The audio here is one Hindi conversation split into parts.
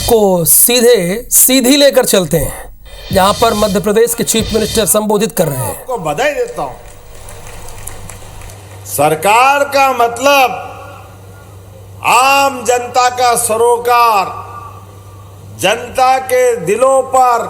आपको सीधी लेकर चलते हैं जहां पर मध्य प्रदेश के चीफ मिनिस्टर संबोधित कर रहे हैं। आपको बधाई देता हूं। सरकार का मतलब आम जनता का सरोकार, जनता के दिलों पर,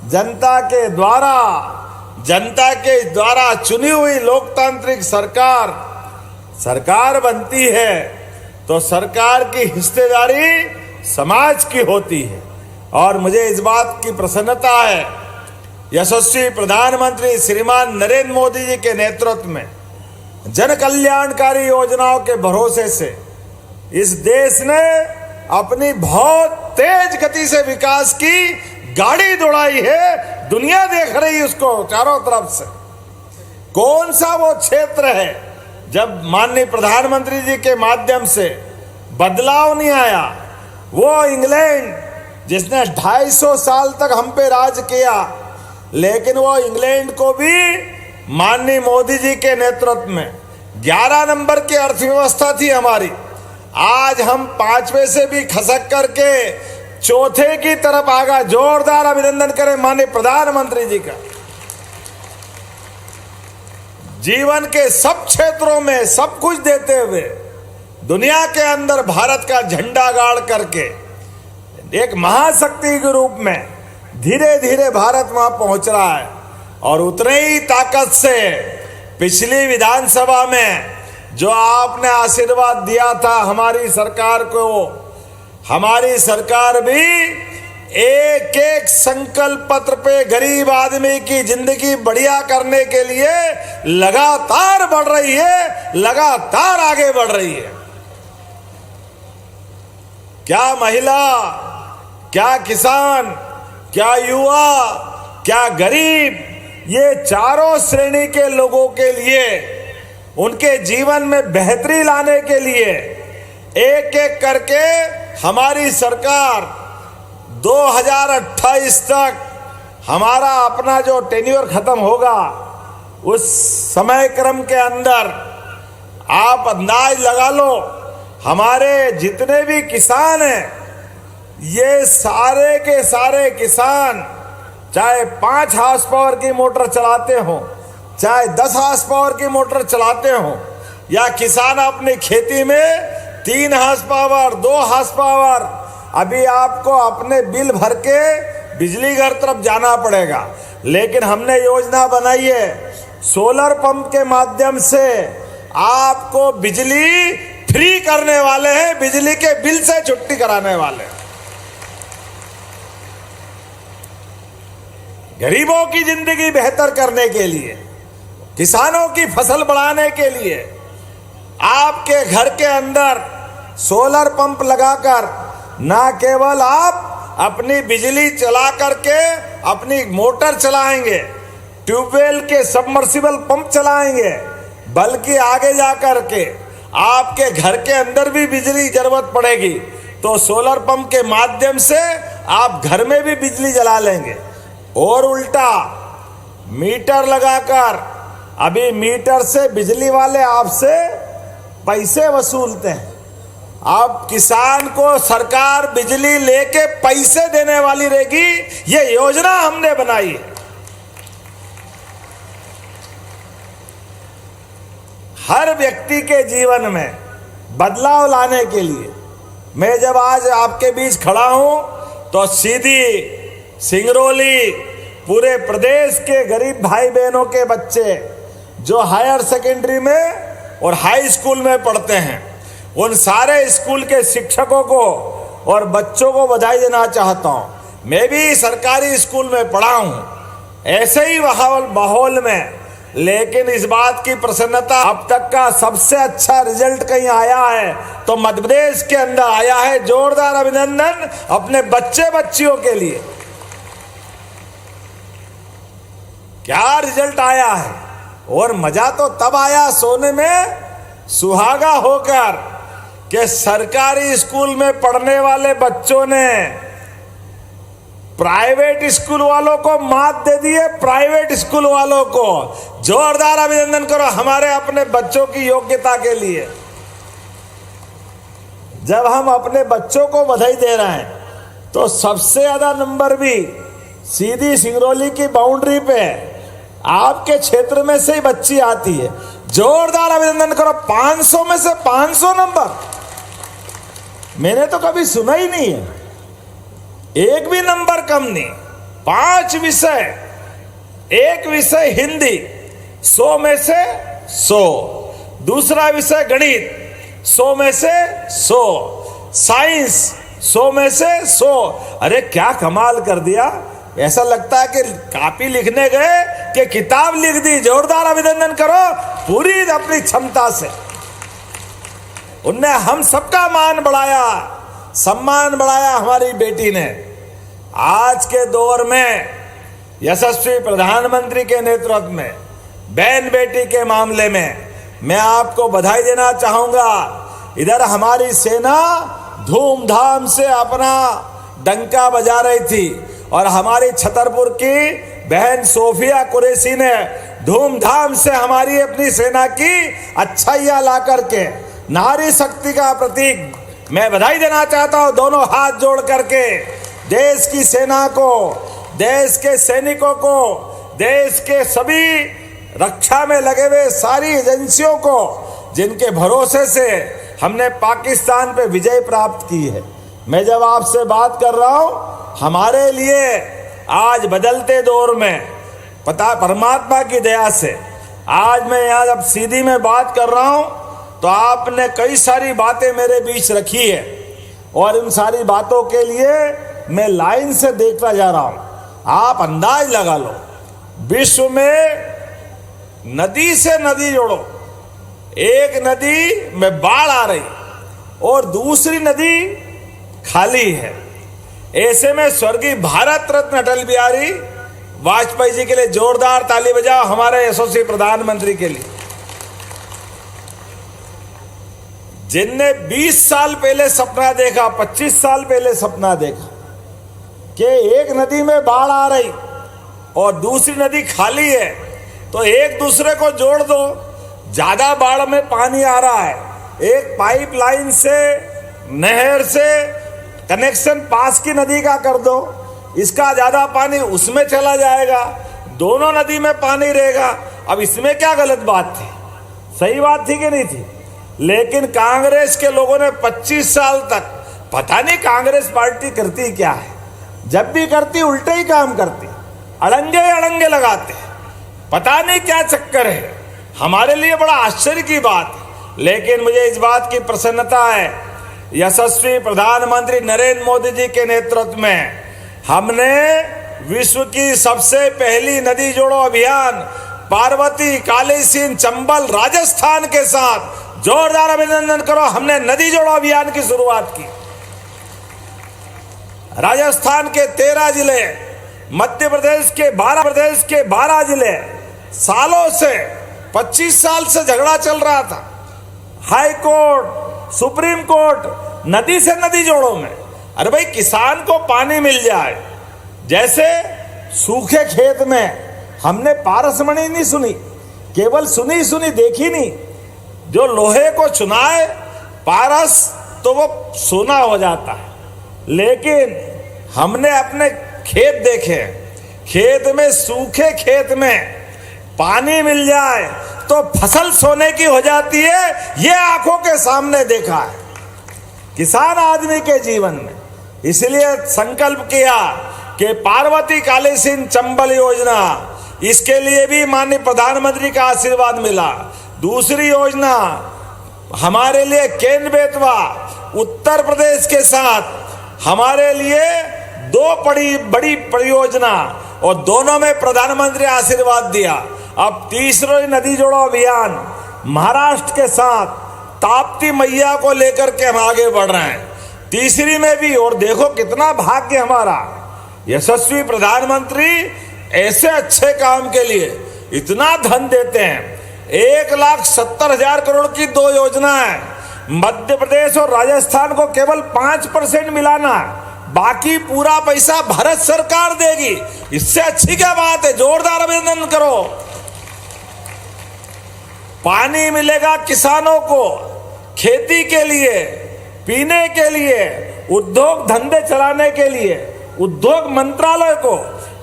जनता के द्वारा चुनी हुई लोकतांत्रिक सरकार बनती है तो सरकार की हिस्सेदारी समाज की होती है। और मुझे इस बात की प्रसन्नता है, यशस्वी प्रधानमंत्री श्रीमान नरेंद्र मोदी जी के नेतृत्व में जन कल्याणकारी योजनाओं के भरोसे से इस देश ने अपनी बहुत तेज गति से विकास की गाड़ी दौड़ाई है। दुनिया देख रही है उसको चारों तरफ से। कौन सा वो क्षेत्र है जब माननीय प्रधानमंत्री जी के माध्यम से बदलाव नहीं आया? वो इंग्लैंड जिसने 250 साल तक हम पे राज किया, लेकिन वो इंग्लैंड को भी माननीय मोदी जी के नेतृत्व में 11 नंबर की अर्थव्यवस्था थी हमारी। आज हम 5वें से भी खसक करके चौथे की तरफ आगा। जोरदार अभिनंदन करें माननीय प्रधानमंत्री जी का। जीवन के सब क्षेत्रों में सब कुछ देते हुए दुनिया के अंदर भारत का झंडा गाड़ करके एक महाशक्ति के रूप में धीरे धीरे भारत वहां पहुंच रहा है। और उतने ही ताकत से पिछली विधानसभा में जो आपने आशीर्वाद दिया था हमारी सरकार को, हमारी सरकार भी एक एक संकल्प पत्र पे गरीब आदमी की जिंदगी बढ़िया करने के लिए लगातार बढ़ रही है, लगातार आगे बढ़ रही है। क्या महिला, क्या किसान, क्या युवा, क्या गरीब, ये चारों श्रेणी के लोगों के लिए उनके जीवन में बेहतरी लाने के लिए एक एक करके हमारी सरकार 2028 तक हमारा अपना जो टेन्योर खत्म होगा उस समय क्रम के अंदर आप अंदाज लगा लो, हमारे जितने भी किसान हैं ये सारे के सारे किसान चाहे 5 हार्स पावर की मोटर चलाते हो, चाहे 10 हार्स पावर की मोटर चलाते हो, या किसान अपनी खेती में 3 हार्स पावर 2 हार्स पावर, अभी आपको अपने बिल भर के बिजली घर तरफ जाना पड़ेगा। लेकिन हमने योजना बनाई है, सोलर पंप के माध्यम से आपको बिजली फ्री करने वाले हैं, बिजली के बिल से छुट्टी कराने वाले हैं। गरीबों की जिंदगी बेहतर करने के लिए, किसानों की फसल बढ़ाने के लिए आपके घर के अंदर सोलर पंप लगाकर ना केवल आप अपनी बिजली चला करके अपनी मोटर चलाएंगे, ट्यूबवेल के सबमर्सिबल पंप चलाएंगे, बल्कि आगे जा करके आपके घर के अंदर भी बिजली जरूरत पड़ेगी तो सोलर पंप के माध्यम से आप घर में भी बिजली जला लेंगे। और उल्टा मीटर लगाकर, अभी मीटर से बिजली वाले आपसे पैसे वसूलते हैं, अब किसान को सरकार बिजली लेके पैसे देने वाली रहेगी। ये योजना हमने बनाई है। हर व्यक्ति के जीवन में बदलाव लाने के लिए मैं जब आज आपके बीच खड़ा हूं तो सीधी सिंगरौली पूरे प्रदेश के गरीब भाई बहनों के बच्चे जो हायर सेकेंडरी में और हाई स्कूल में पढ़ते हैं, उन सारे स्कूल के शिक्षकों को और बच्चों को बधाई देना चाहता हूं। मैं भी सरकारी स्कूल में पढ़ा हूं ऐसे ही माहौल में, लेकिन इस बात की प्रसन्नता अब तक का सबसे अच्छा रिजल्ट कहीं आया है तो मध्य प्रदेश के अंदर आया है। जोरदार अभिनंदन अपने बच्चे बच्चियों के लिए। क्या रिजल्ट आया है, और मजा तो तब आया सोने में सुहागा होकर कि सरकारी स्कूल में पढ़ने वाले बच्चों ने प्राइवेट स्कूल वालों को मात दे दी है। प्राइवेट स्कूल वालों को जोरदार अभिनंदन करो हमारे अपने बच्चों की योग्यता के लिए। जब हम अपने बच्चों को बधाई दे रहे हैं तो सबसे ज्यादा नंबर भी सीधी सिंगरौली की बाउंड्री पे आपके क्षेत्र में से ही बच्ची आती है। जोरदार अभिनंदन करो। 500 में से 500 नंबर मैंने तो कभी सुना ही नहीं है। एक भी नंबर कम नहीं। 5 विषय, एक विषय हिंदी 100 में से 100, दूसरा विषय गणित 100 में से 100, साइंस 100 में से 100। अरे क्या कमाल कर दिया। ऐसा लगता है कि कॉपी लिखने गए कि किताब लिख दी। जोरदार अभिनंदन करो पूरी अपनी क्षमता से। उनने हम सबका मान बढ़ाया, सम्मान बढ़ाया हमारी बेटी ने। आज के दौर में यशस्वी प्रधानमंत्री के नेतृत्व में बहन बेटी के मामले में मैं आपको बधाई देना चाहूंगा। इधर हमारी सेना धूमधाम से अपना डंका बजा रही थी और हमारी छतरपुर की बहन सोफिया कुरैशी ने धूमधाम से हमारी अपनी सेना की अच्छाइयां ला करके नारी शक्ति का प्रतीक मैं बधाई देना चाहता हूं। दोनों हाथ जोड़ करके देश की सेना को, देश के सैनिकों को, देश के सभी रक्षा में लगे हुए सारी एजेंसियों को, जिनके भरोसे से हमने पाकिस्तान पे विजय प्राप्त की है। मैं जब आपसे बात कर रहा हूं, हमारे लिए आज बदलते दौर में पता परमात्मा की दया से आज मैं यहाँ जब सीधी में बात कर रहा हूं तो आपने कई सारी बातें मेरे बीच रखी है और इन सारी बातों के लिए मैं लाइन से देखता जा रहा हूं। आप अंदाज लगा लो, विश्व में नदी से नदी जोड़ो, एक नदी में बाढ़ आ रही और दूसरी नदी खाली है। ऐसे में स्वर्गीय भारत रत्न अटल बिहारी वाजपेयी जी के लिए जोरदार ताली बजाओ, हमारे यशस्वी प्रधानमंत्री के लिए, जिनने 20 साल पहले सपना देखा, 25 साल पहले सपना देखा कि एक नदी में बाढ़ आ रही और दूसरी नदी खाली है, तो एक दूसरे को जोड़ दो। ज्यादा बाढ़ में पानी आ रहा है, एक पाइपलाइन से, नहर से कनेक्शन पास की नदी का कर दो, इसका ज्यादा पानी उसमें चला जाएगा, दोनों नदी में पानी रहेगा। अब इसमें क्या गलत बात थी? सही बात थी कि नहीं थी? लेकिन कांग्रेस के लोगों ने 25 साल तक, पता नहीं कांग्रेस पार्टी करती क्या है, जब भी करती उल्टे ही काम करती, अड़ंगे लगाते, पता नहीं क्या चक्कर है। हमारे लिए बड़ा आश्चर्य की बात है। लेकिन मुझे इस बात की प्रसन्नता है, यशस्वी प्रधानमंत्री नरेंद्र मोदी जी के नेतृत्व में हमने विश्व की सबसे पहली नदी जोड़ो अभियान पार्वती, काली सिंध, चंबल, राजस्थान के साथ, जोरदार अभिनंदन करो, हमने नदी जोड़ो अभियान की शुरुआत की। राजस्थान के 13 जिले, मध्य प्रदेश के 12 जिले, सालों से 25 साल से झगड़ा चल रहा था। हाई कोर्ट, सुप्रीम कोर्ट, नदी से नदी जोड़ो में। अरे भाई, किसान को पानी मिल जाए। जैसे सूखे खेत में हमने पारसमणि नहीं सुनी, केवल सुनी देखी नहीं। जो लोहे को चुनाए पारस तो वो सोना हो जाता है, लेकिन हमने अपने खेत देखे, खेत में, सूखे खेत में पानी मिल जाए तो फसल सोने की हो जाती है। ये आंखों के सामने देखा है किसान आदमी के जीवन में। इसलिए संकल्प किया कि पार्वती, काली सिंध, चंबल योजना, इसके लिए भी माननीय प्रधानमंत्री का आशीर्वाद मिला। दूसरी योजना हमारे लिए केन बेतवा उत्तर प्रदेश के साथ हमारे लिए 2 बड़ी परियोजना, और दोनों में प्रधानमंत्री आशीर्वाद दिया। अब तीसरी नदी जोड़ो अभियान महाराष्ट्र के साथ ताप्ती मैया को लेकर के हम आगे बढ़ रहे हैं, तीसरी में भी। और देखो कितना भाग्य हमारा, यशस्वी प्रधानमंत्री ऐसे अच्छे काम के लिए इतना धन देते हैं। 1,70,000 करोड़ की 2 योजनाएं, मध्य प्रदेश और राजस्थान को केवल 5% मिलाना, बाकी पूरा पैसा भारत सरकार देगी। इससे अच्छी क्या बात है? जोरदार अभिनंदन करो। पानी मिलेगा किसानों को खेती के लिए, पीने के लिए, उद्योग धंधे चलाने के लिए उद्योग मंत्रालय को,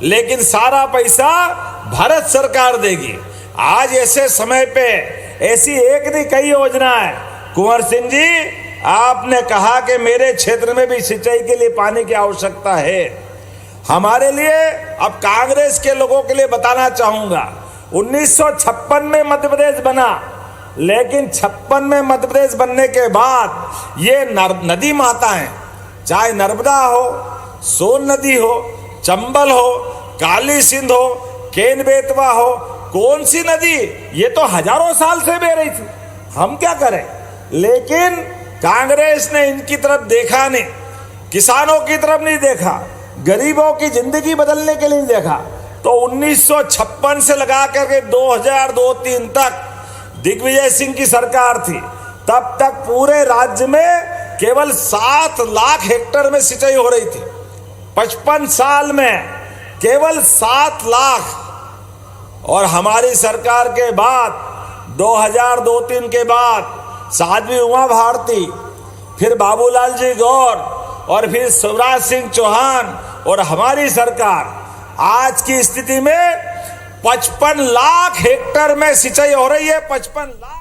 लेकिन सारा पैसा भारत सरकार देगी। आज ऐसे समय पे ऐसी एक नहीं कई योजना है। कुंवर सिंह जी, आपने कहा कि मेरे क्षेत्र में भी सिंचाई के लिए पानी की आवश्यकता है। हमारे लिए, अब कांग्रेस के लोगों के लिए बताना चाहूंगा, 1956 में मध्य प्रदेश बना, लेकिन 56 में मध्य प्रदेश बनने के बाद ये नदी माता है, चाहे नर्मदा हो, सोन नदी हो, चंबल हो, काली सिंध हो, केन बेतवा हो, कौन सी नदी, ये तो हजारों साल से बह रही थी। हम क्या करें? लेकिन कांग्रेस ने इनकी तरफ देखा नहीं, किसानों की तरफ नहीं देखा, गरीबों की जिंदगी बदलने के लिए नहीं देखा। तो 1956 से लगा करके 2002-03 तक दिग्विजय सिंह की सरकार थी, तब तक पूरे राज्य में केवल 7 लाख हेक्टेयर में सिंचाई हो रही थी। 55 साल में केवल 7 लाख। और हमारी सरकार के बाद 2002-03 के बाद साध्वी उमा भारती, फिर बाबूलाल जी गौर और फिर शिवराज सिंह चौहान और हमारी सरकार, आज की स्थिति में 55 लाख हेक्टेयर में सिंचाई हो रही है। 55 लाख।